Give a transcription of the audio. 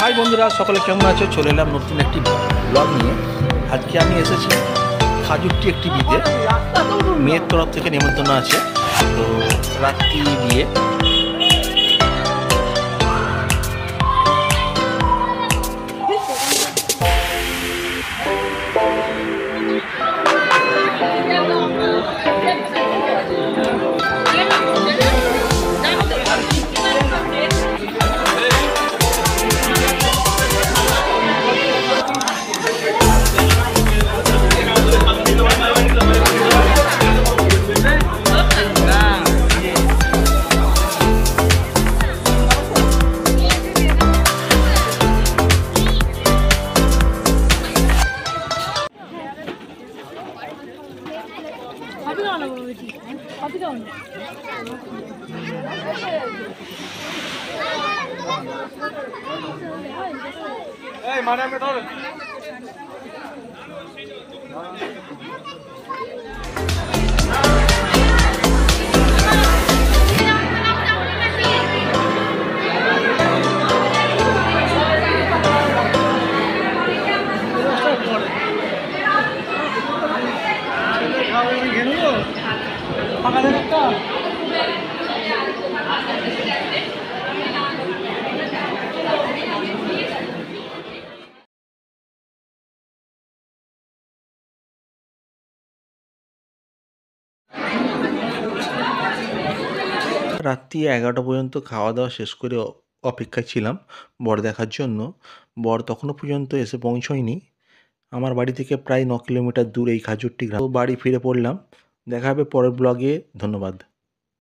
High বন্ধুরা, সকলে কেমন আছো? চলে এলাম নতুন একটি ব্লগ নিয়ে। আজকে আমি এসেছি খাজুরটি একটি বিয়েতে। মেয়ের তরফ থেকে নেমন্তন্ন আছে, তো রাত্রি বিয়ে। রাত্রি 11টা পর্যন্ত খাওয়া দাওয়া শেষ করে অপেক্ষায় ছিলাম বর দেখার জন্য। বর তখনও পর্যন্ত এসে পৌঁছয়নি। আমার বাড়ি থেকে প্রায় 9 কিলোমিটার দূর এই খাজুরটি গ্রাম। তো বাড়ি ফিরে পড়লাম। দেখা হবে পরের ব্লগে। ধন্যবাদ।